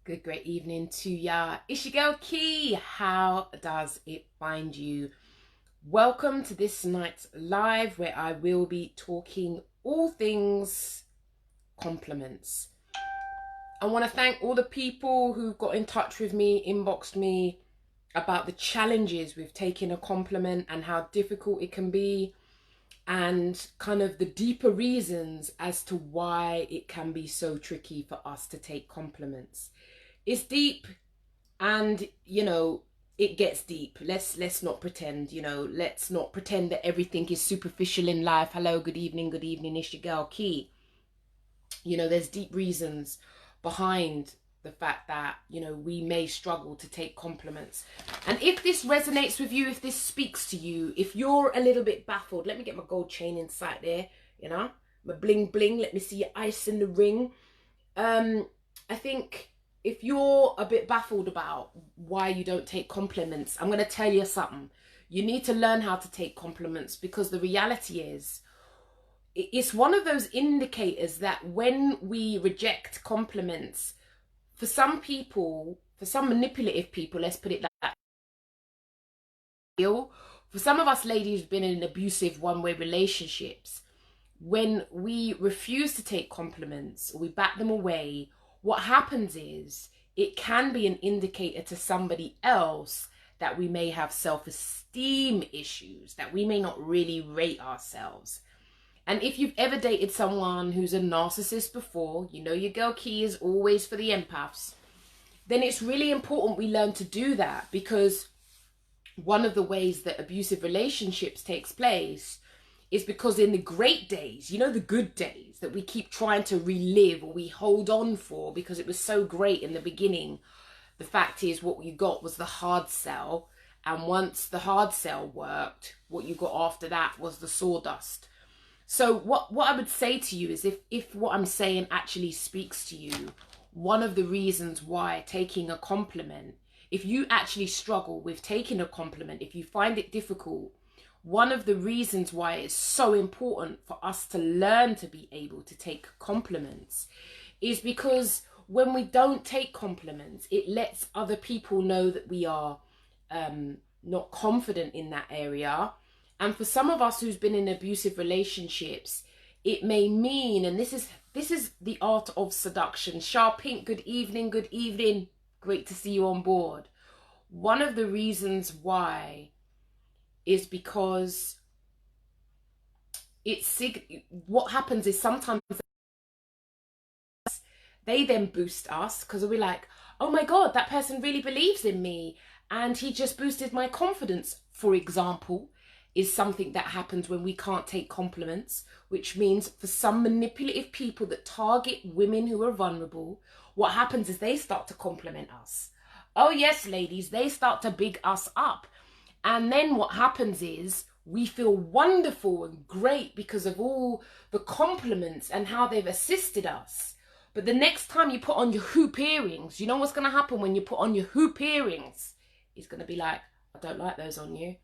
Great evening to ya. It's your girl Key. How does it find you? Welcome to this night's live where I will be talking all things compliments. I want to thank all the people who got in touch with me, inboxed me about the challenges with taking a compliment and how difficult it can be, and kind of the deeper reasons as to why it can be so tricky for us to take compliments. It's deep, and it gets deep. Let's not pretend, let's not pretend that everything is superficial in life. Hello, good evening, it's your girl Key. There's deep reasons behind the fact that we may struggle to take compliments. And if this resonates with you, if this speaks to you, if you're a little bit baffled, let me get my gold chain inside there, my bling bling, let me see your ice in the ring. I think if you're a bit baffled about why you don't take compliments, I'm going to tell you something. You need to learn how to take compliments, because the reality is it's one of those indicators that when we reject compliments, for some people, for some manipulative people, let's put it like that, for some of us ladies who've been in abusive one-way relationships, when we refuse to take compliments or we bat them away, what happens is it can be an indicator to somebody else that we may have self-esteem issues, that we may not really rate ourselves. And if you've ever dated someone who's a narcissist before, your girl Key is always for the empaths, then it's really important we learn to do that, because one of the ways that abusive relationships takes place is because in the great days, the good days that we keep trying to relive or we hold on for because it was so great in the beginning, the fact is what you got was the hard sell. And once the hard sell worked, what you got after that was the sawdust. So what I would say to you is if what I'm saying actually speaks to you, one of the reasons why taking a compliment, if you actually struggle with taking a compliment, if you find it difficult, one of the reasons why it's so important for us to learn to be able to take compliments is because when we don't take compliments, it lets other people know that we are not confident in that area. And for some of us who's been in abusive relationships, it may mean, and this is the art of seduction. Shah Pink, good evening. Great to see you on board. One of the reasons why is because what happens is sometimes they then boost us, because we're like, oh my God, that person really believes in me and he just boosted my confidence, for example, is something that happens when we can't take compliments, which means for some manipulative people that target women who are vulnerable, what happens is they start to compliment us. Oh yes, ladies, they start to big us up. And then what happens is we feel wonderful and great because of all the compliments and how they've assisted us. But the next time you put on your hoop earrings, you know what's going to happen when you put on your hoop earrings? He's going to be like, I don't like those on you.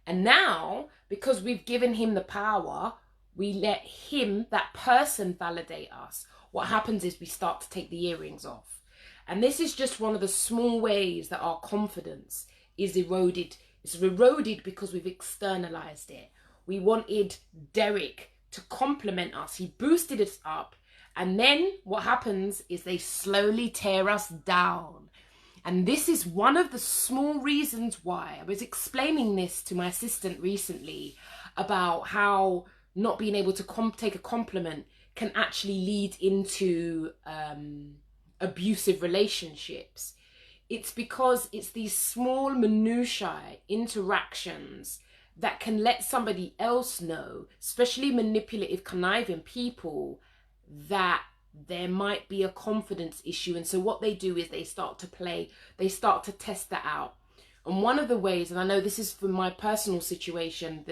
And now, because we've given him the power, we let him, that person, validate us. What happens is we start to take the earrings off. And this is just one of the small ways that our confidence is eroded. It's eroded because we've externalized it. We wanted Derek to compliment us. He boosted us up. And then what happens is they slowly tear us down. And this is one of the small reasons why I was explaining this to my assistant recently about how not being able to take a compliment can actually lead into abusive relationships. It's because it's these small minutiae interactions that can let somebody else know, especially manipulative, conniving people, that there might be a confidence issue. And so what they do is they start to test that out. And one of the ways, and I know this is from my personal situation,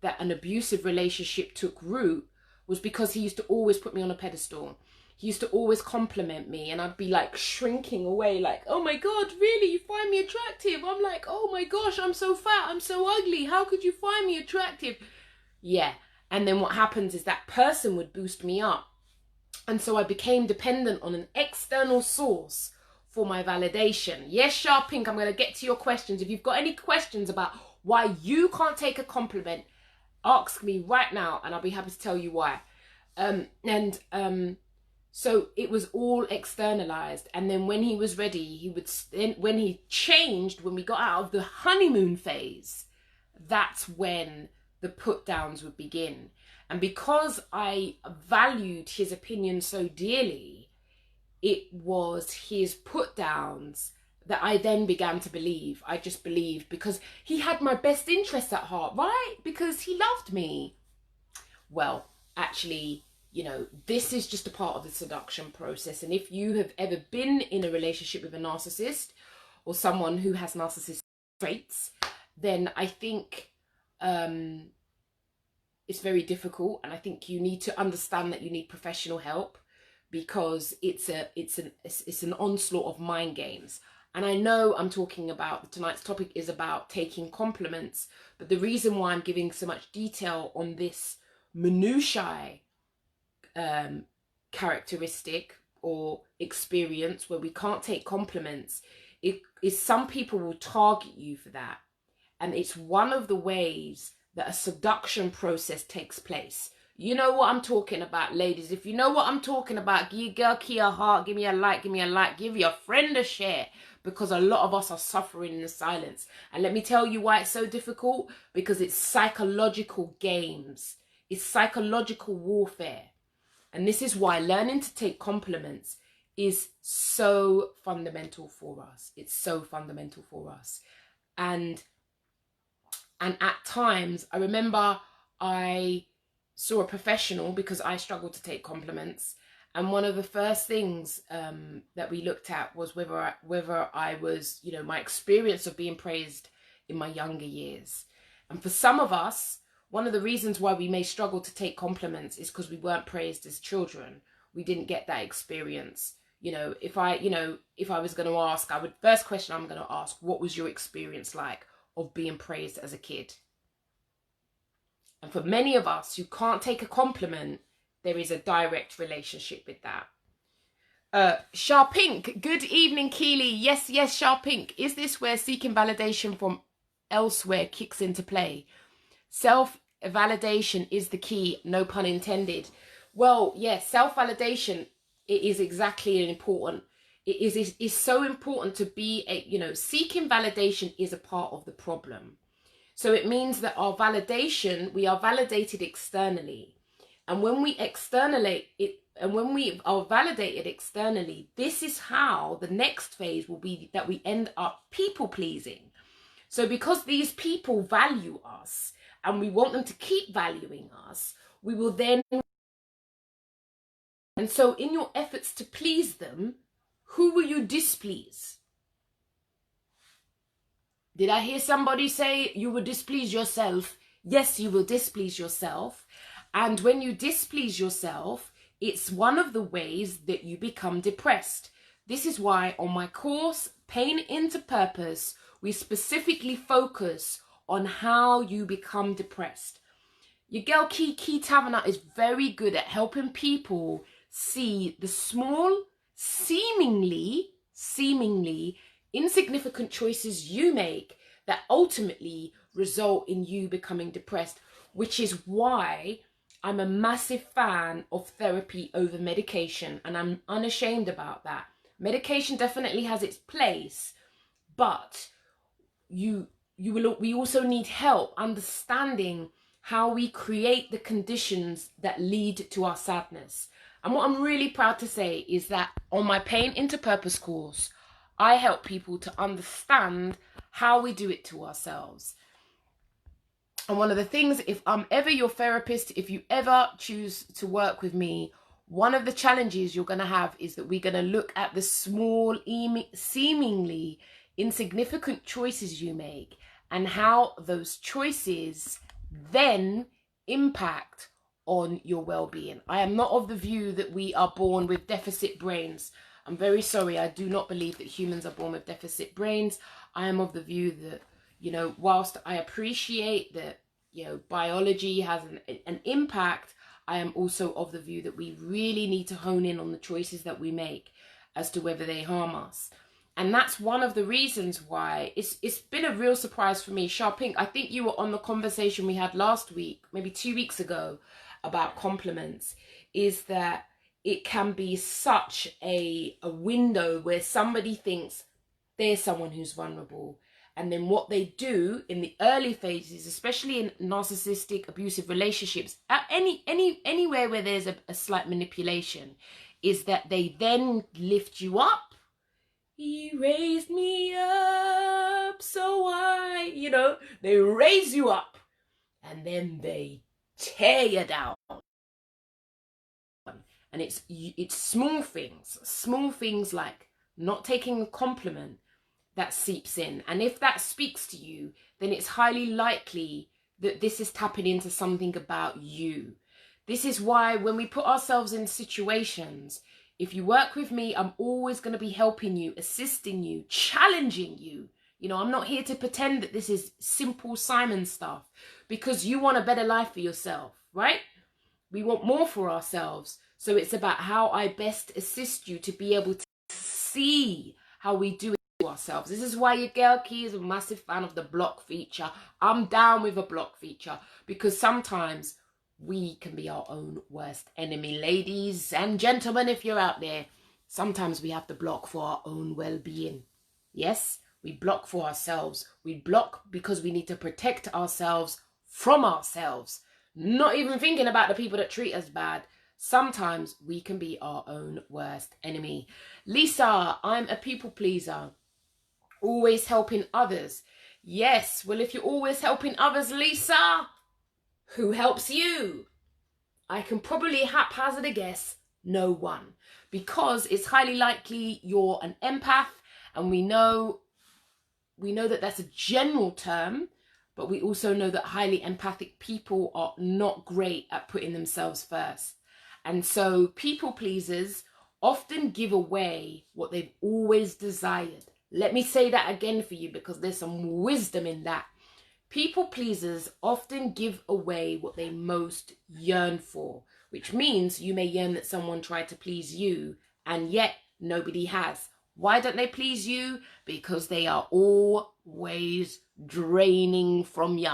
that an abusive relationship took root, was because he used to always put me on a pedestal. He used to always compliment me, and I'd be like shrinking away, like, oh my God, really? You find me attractive? I'm like, oh my gosh, I'm so fat, I'm so ugly. How could you find me attractive? Yeah. And then what happens is that person would boost me up. And so I became dependent on an external source for my validation. Yes, Sharp Pink, I'm going to get to your questions. If you've got any questions about why you can't take a compliment, ask me right now and I'll be happy to tell you why. So it was all externalized. And then when he was ready, when he changed, when we got out of the honeymoon phase, that's when the put downs would begin. And because I valued his opinion so dearly, it was his put downs that I then began to believe. I just believed because he had my best interests at heart, right? Because he loved me. Well, actually, this is just a part of the seduction process. And if you have ever been in a relationship with a narcissist or someone who has narcissistic traits, then I think it's very difficult, and I think you need to understand that you need professional help because it's an onslaught of mind games. And I know I'm talking about, tonight's topic is about taking compliments, but the reason why I'm giving so much detail on this minutiae characteristic or experience where we can't take compliments is some people will target you for that, and it's one of the ways that a seduction process takes place. You know what I'm talking about, ladies. If you know what I'm talking about, give your girl Key a heart, give me a like, give your friend a share, because a lot of us are suffering in the silence. And let me tell you why it's so difficult, because it's psychological games. It's psychological warfare. And this is why learning to take compliments is so fundamental for us. It's so fundamental for us. And at times, I remember I saw a professional because I struggled to take compliments. And one of the first things that we looked at was whether I was, my experience of being praised in my younger years. And for some of us, one of the reasons why we may struggle to take compliments is because we weren't praised as children. We didn't get that experience. If I was going to ask, first question I'm going to ask, what was your experience like of being praised as a kid? And for many of us who can't take a compliment, there is a direct relationship with that. Sharpink, good evening, Keeley. Yes, Sharpink. Is this where seeking validation from elsewhere kicks into play? Self-validation is the key, no pun intended. Well, yes, self-validation, it is exactly important. It is so important to be seeking validation is a part of the problem. So it means that we are validated externally. And when we are validated externally, this is how the next phase will be, that we end up people pleasing. So because these people value us and we want them to keep valuing us, we will then, and so in your efforts to please them, who will you displease? Did I hear somebody say you will displease yourself? Yes, you will displease yourself. And when you displease yourself, it's one of the ways that you become depressed. This is why on my course, Pain into Purpose, we specifically focus on how you become depressed. Your girl Key Taverner is very good at helping people see the small, seemingly insignificant choices you make that ultimately result in you becoming depressed, which is why I'm a massive fan of therapy over medication, and I'm unashamed about that. Medication definitely has its place, but we also need help understanding how we create the conditions that lead to our sadness. And what I'm really proud to say is that on my Pain into Purpose course, I help people to understand how we do it to ourselves. And one of the things, if I'm ever your therapist, if you ever choose to work with me, one of the challenges you're going to have is that we're going to look at the small, seemingly insignificant choices you make and how those choices then impact on your well-being. I am not of the view that we are born with deficit brains. I'm very sorry. I do not believe that humans are born with deficit brains. I am of the view that, whilst I appreciate that, biology has an impact, I am also of the view that we really need to hone in on the choices that we make as to whether they harm us. And that's one of the reasons why it's been a real surprise for me. Sharpink, I think you were on the conversation we had last week, maybe 2 weeks ago, about compliments, is that it can be such a window where somebody thinks they're someone who's vulnerable. And then what they do in the early phases, especially in narcissistic, abusive relationships, at anywhere where there's a slight manipulation, is that they then lift you up. He raised me up so I, they raise you up and then they tear you down. And it's small things like not taking a compliment that seeps in. And if that speaks to you, then it's highly likely that this is tapping into something about you. This is why when we put ourselves in situations, if you work with me, I'm always going to be helping you, assisting you, challenging you. I'm not here to pretend that this is simple Simon stuff, because you want a better life for yourself, right? We want more for ourselves. So it's about how I best assist you to be able to see how we do it ourselves. This is why your girl Key is a massive fan of the block feature. I'm down with a block feature, because sometimes we can be our own worst enemy. Ladies and gentlemen, if you're out there, sometimes we have to block for our own well-being. Yes, we block for ourselves. We block because we need to protect ourselves from ourselves. Not even thinking about the people that treat us bad. Sometimes we can be our own worst enemy. Lisa, I'm a people pleaser. Always helping others. Yes, well, if you're always helping others, Lisa, who helps you? I can probably haphazard a guess, no one. Because it's highly likely you're an empath, and we know that that's a general term, but we also know that highly empathic people are not great at putting themselves first. And so people pleasers often give away what they've always desired. Let me say that again for you, because there's some wisdom in that. People pleasers often give away what they most yearn for, which means you may yearn that someone tried to please you, and yet nobody has. Why don't they please you? Because they are always draining from you.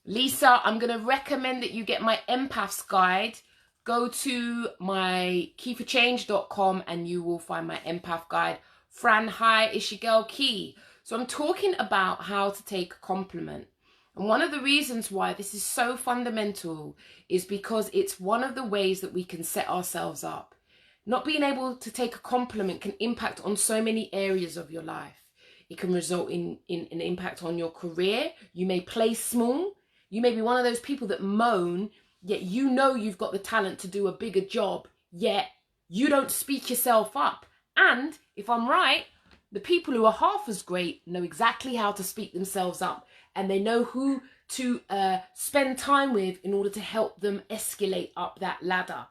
Lisa, I'm going to recommend that you get my empath's guide. Go to my keyforchange.com and you will find my empath guide. Fran, hi, it's your girl Key. So I'm talking about how to take a compliment. And one of the reasons why this is so fundamental is because it's one of the ways that we can set ourselves up. Not being able to take a compliment can impact on so many areas of your life. It can result in an impact on your career. You may play small. You may be one of those people that moan, yet you know you've got the talent to do a bigger job, yet you don't speak yourself up. And if I'm right, the people who are half as great know exactly how to speak themselves up, and they know who to spend time with in order to help them escalate up that ladder.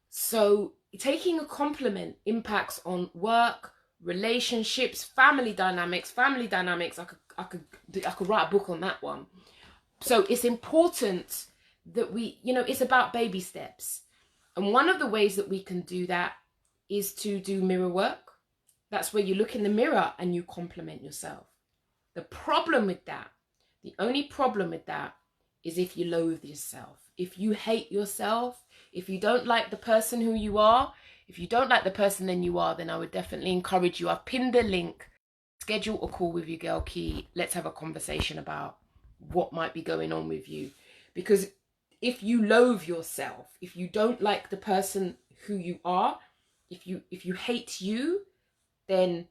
So taking a compliment impacts on work, relationships, family dynamics. I could write a book on that one. So it's important that it's about baby steps. And one of the ways that we can do that is to do mirror work. That's where you look in the mirror and you compliment yourself. The only problem with that is if you loathe yourself, if you hate yourself, if you don't like the person who you are. If you don't like the person then I would definitely encourage you. I've pinned the link. Schedule a call with your girl Key. Let's have a conversation about what might be going on with you. Because if you loathe yourself, if you don't like the person who you are, if you hate you, then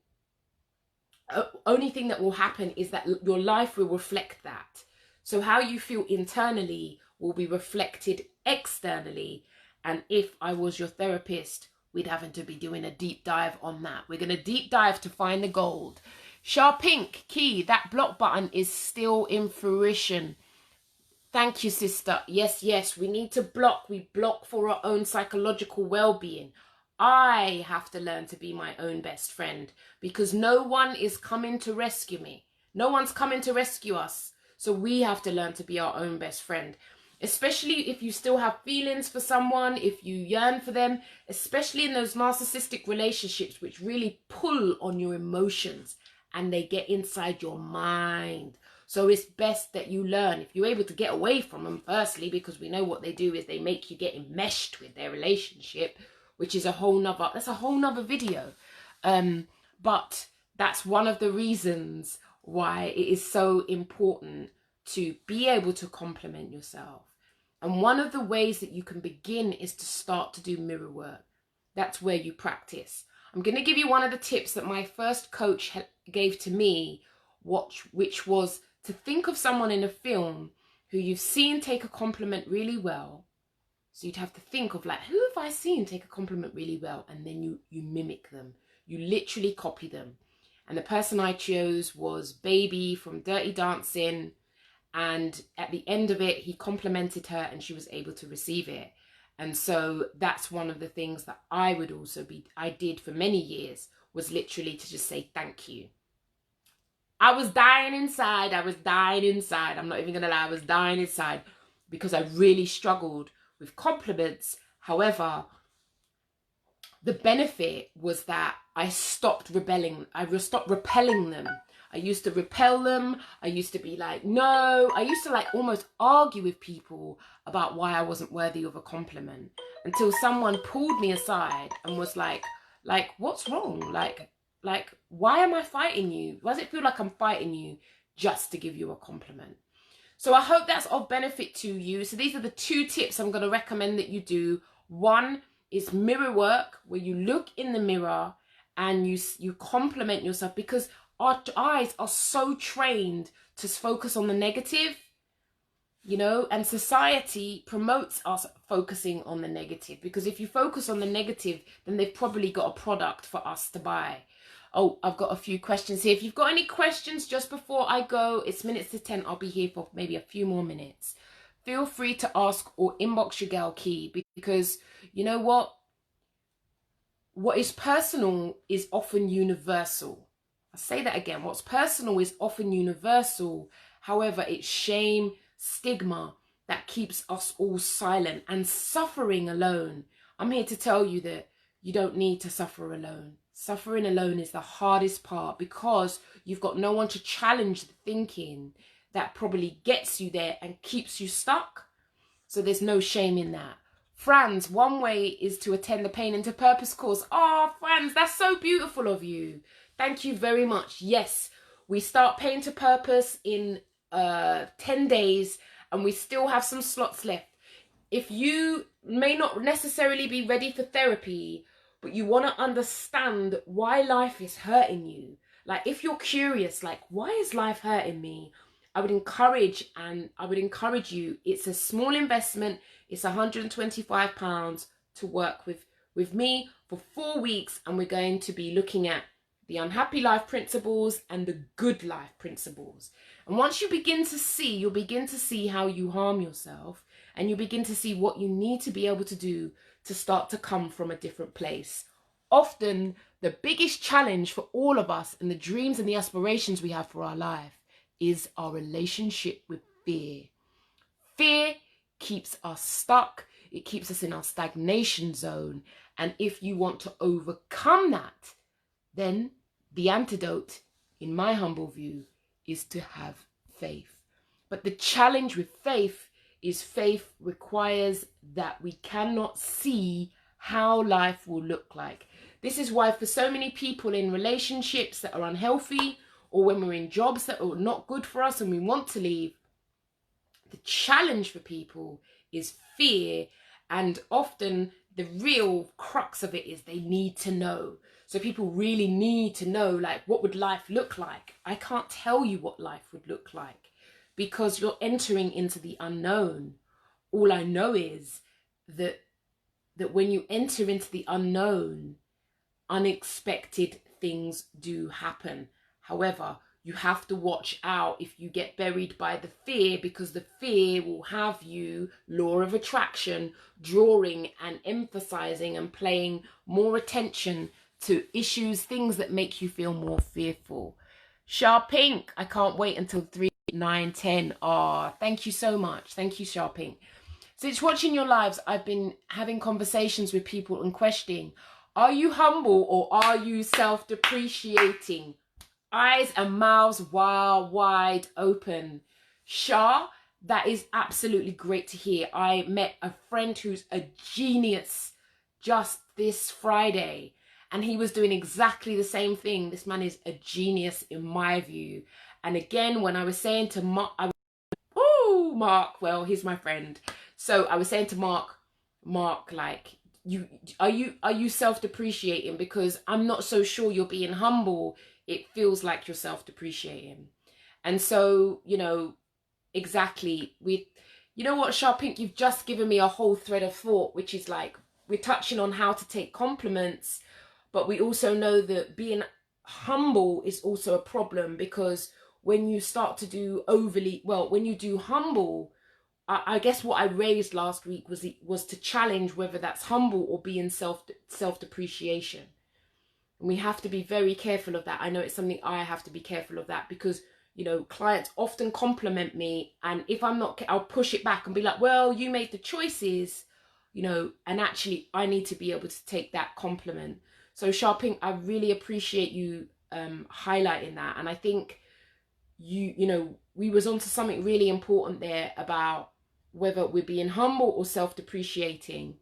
only thing that will happen is that your life will reflect that. So how you feel internally will be reflected externally. And if I was your therapist, we'd have to be doing a deep dive on that. We're going to deep dive to find the gold. Sharpink, Key, that block button is still in fruition. Thank you, sister. Yes, we need to block. We block for our own psychological well-being. I have to learn to be my own best friend, because no one is coming to rescue me. No one's coming to rescue us. So we have to learn to be our own best friend. especially if you still have feelings for someone, if you yearn for them, especially in those narcissistic relationships which really pull on your emotions and they get inside your mind. So it's best that you learn, if you're able to get away from them, firstly, because we know what they do is they make you get enmeshed with their relationship, which is a whole nother video. But that's one of the reasons why it is so important to be able to compliment yourself. And one of the ways that you can begin is to start to do mirror work. That's where you practice. I'm going to give you one of the tips that my first coach gave to me, which was to think of someone in a film who you've seen take a compliment really well. So you'd have to think of, like, who have I seen take a compliment really well? And then you mimic them. You literally copy them. And the person I chose was Baby from Dirty Dancing. And at the end of it, he complimented her and she was able to receive it. And so that's one of the things that I did for many years, was literally to just say thank you. I was dying inside. I'm not even going to lie. I was dying inside because I really struggled with compliments. However, the benefit was that I stopped rebelling. I stopped repelling them. I used to repel them. I used to be like, no. I used to like almost argue with people about why I wasn't worthy of a compliment, until someone pulled me aside and was like, what's wrong? Like, why am I fighting you? Why does it feel like I'm fighting you just to give you a compliment? So I hope that's of benefit to you. So these are the 2 tips I'm going to recommend that you do. One is mirror work, where you look in the mirror and you compliment yourself, because our eyes are so trained to focus on the negative, you know, and society promotes us focusing on the negative, because if you focus on the negative, then they've probably got a product for us to buy. Oh, I've got a few questions here. If you've got any questions just before I go, it's minutes to 10. I'll be here for maybe a few more minutes. Feel free to ask or inbox your girl Key, because you know what? What is personal is often universal. I'll say that again. What's personal is often universal. However, it's shame, stigma that keeps us all silent and suffering alone. I'm here to tell you that you don't need to suffer alone. Suffering alone is the hardest part, because you've got no one to challenge the thinking that probably gets you there and keeps you stuck. So there's no shame in that. Franz, one way is to attend the Pain into Purpose course. Oh, Franz, that's so beautiful of you. Thank you very much. Yes, we start Pain to Purpose in 10 days and we still have some slots left. If you may not necessarily be ready for therapy, but you want to understand why life is hurting you, like if you're curious, like, why is life hurting me? I would encourage you. It's a small investment. It's £125 to work with me for 4 weeks. And we're going to be looking at the unhappy life principles and the good life principles. And once you begin to see, you'll begin to see how you harm yourself, and you begin to see what you need to be able to do to start to come from a different place. Often the biggest challenge for all of us and the dreams and the aspirations we have for our life is our relationship with fear. Fear keeps us stuck. It keeps us in our stagnation zone. And if you want to overcome that, then the antidote, in my humble view, is to have faith. But the challenge with faith is faith requires that we cannot see how life will look like. This is why for so many people in relationships that are unhealthy, or when we're in jobs that are not good for us and we want to leave, the challenge for people is fear. And often the real crux of it is they need to know. So people really need to know, like, what would life look like? I can't tell you what life would look like, because you're entering into the unknown. All I know is that when you enter into the unknown, unexpected things do happen. However, you have to watch out if you get buried by the fear, because the fear will have you, law of attraction, drawing and emphasizing and paying more attention to issues, things that make you feel more fearful. Sharp Pink, I can't wait until 3 9, 10. Oh, thank you so much. Thank you, Sharping. Since watching your lives, I've been having conversations with people and questioning, are you humble or are you self-depreciating? Eyes and mouths wide open. Shah, that is absolutely great to hear. I met a friend who's a genius just this Friday, and he was doing exactly the same thing. This man is a genius in my view. And again, when I was saying to Mark, Mark, well, he's my friend. So I was saying to Mark, like, are you self-depreciating? Because I'm not so sure you're being humble. It feels like you're self-depreciating. And so, exactly, you know what, Sharpink, you've just given me a whole thread of thought, which is like, we're touching on how to take compliments, but we also know that being humble is also a problem, because when you start to do when you do humble, I guess what I raised last week was to challenge whether that's humble or being self-depreciation. And we have to be very careful of that. I know it's something I have to be careful of that, because clients often compliment me, and if I'm not, I'll push it back and be like, well, you made the choices, and actually I need to be able to take that compliment. So Sharping, I really appreciate you highlighting that. And I think we was onto something really important there about whether we're being humble or self-depreciating.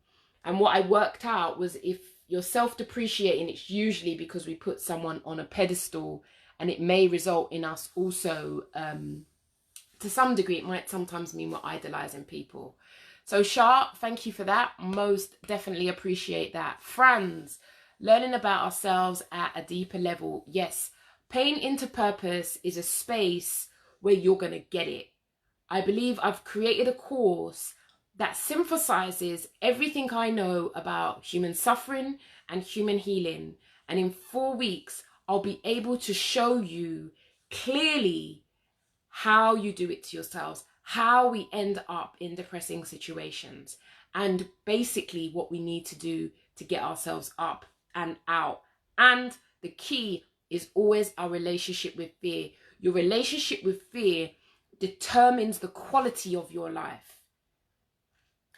And what I worked out was, if you're self-depreciating, it's usually because we put someone on a pedestal, and it may result in us also, to some degree, it might sometimes mean we're idolizing people. So Shah, thank you for that. Most definitely appreciate that. Franz, learning about ourselves at a deeper level. Yes, paying into purpose is a space where you're going to get it. I believe I've created a course that synthesizes everything I know about human suffering and human healing. And in 4 weeks, I'll be able to show you clearly how you do it to yourselves, how we end up in depressing situations, and basically what we need to do to get ourselves up and out. And the key is always our relationship with fear. Your relationship with fear determines the quality of your life.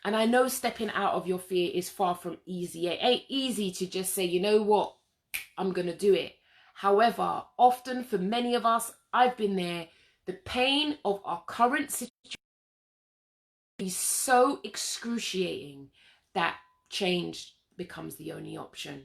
And I know stepping out of your fear is far from easy. It ain't easy to just say, you know what, I'm going to do it. However, often for many of us, I've been there, the pain of our current situation is so excruciating that change becomes the only option.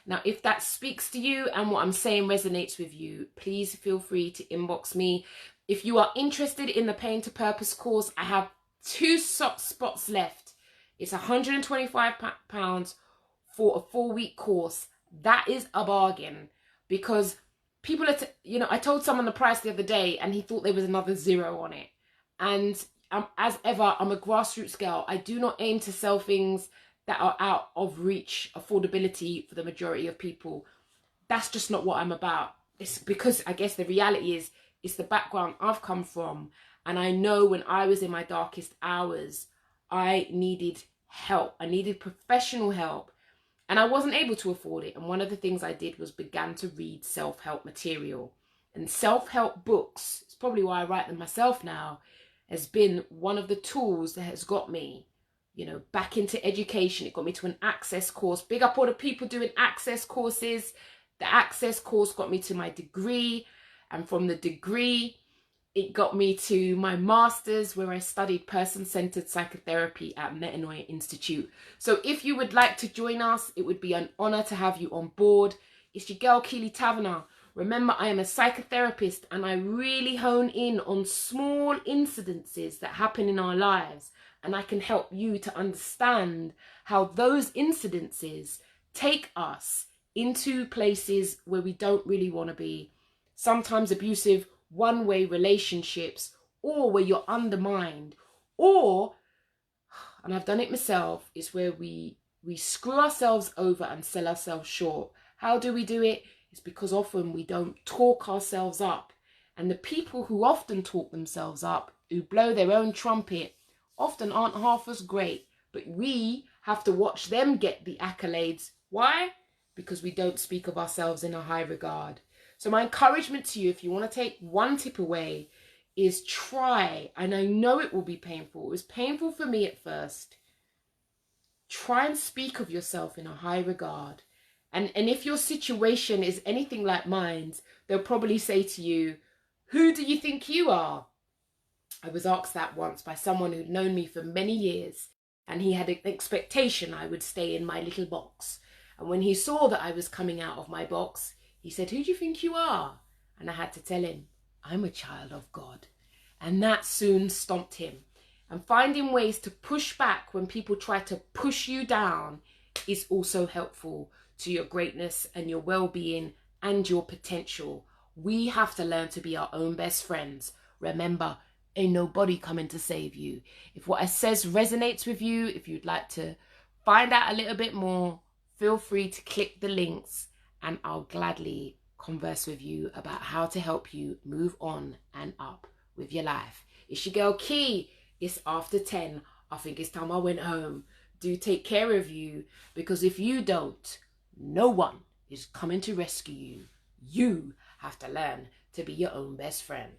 Now, if that speaks to you and what I'm saying resonates with you, please feel free to inbox me. If you are interested in the Pain to Purpose course, I have 2 spots left. It's £125 for a 4-week course. That is a bargain, because people are, I told someone the price the other day and he thought there was another 0 on it. And as ever, I'm a grassroots girl. I do not aim to sell things that are out of reach, affordability for the majority of people. That's just not what I'm about. It's because I guess the reality is, it's the background I've come from. And I know when I was in my darkest hours, I needed help. I needed professional help. And I wasn't able to afford it. And one of the things I did was began to read self-help material. And self-help books, it's probably why I write them myself now, has been one of the tools that has got me, back into education. It got me to an Access course. Big up all the people doing Access courses. The Access course got me to my degree. And from the degree, it got me to my master's, where I studied person-centered psychotherapy at Metanoia Institute. So if you would like to join us, it would be an honor to have you on board. It's your girl, Keeley Taverner. Remember, I am a psychotherapist, and I really hone in on small incidences that happen in our lives. And I can help you to understand how those incidences take us into places where we don't really want to be. Sometimes abusive, one-way relationships, or where you're undermined, or, and I've done it myself, is where we screw ourselves over and sell ourselves short. How do we do it? It's because often we don't talk ourselves up. And the people who often talk themselves up, who blow their own trumpet, often aren't half as great. But we have to watch them get the accolades. Why? Because we don't speak of ourselves in a high regard. So my encouragement to you, if you want to take one tip away, is try, and I know it will be painful. It was painful for me at first. Try and speak of yourself in a high regard. And if your situation is anything like mine, they'll probably say to you, who do you think you are? I was asked that once by someone who'd known me for many years, and he had an expectation I would stay in my little box. And when he saw that I was coming out of my box, he said, who do you think you are? And I had to tell him, I'm a child of God. And that soon stomped him. And finding ways to push back when people try to push you down is also helpful to your greatness and your well-being and your potential. We have to learn to be our own best friends. Remember, ain't nobody coming to save you. If what I says resonates with you, if you'd like to find out a little bit more, feel free to click the links and I'll gladly converse with you about how to help you move on and up with your life. It's your girl Key. It's after 10. I think it's time I went home. Do take care of you, because if you don't, no one is coming to rescue you. You have to learn to be your own best friend.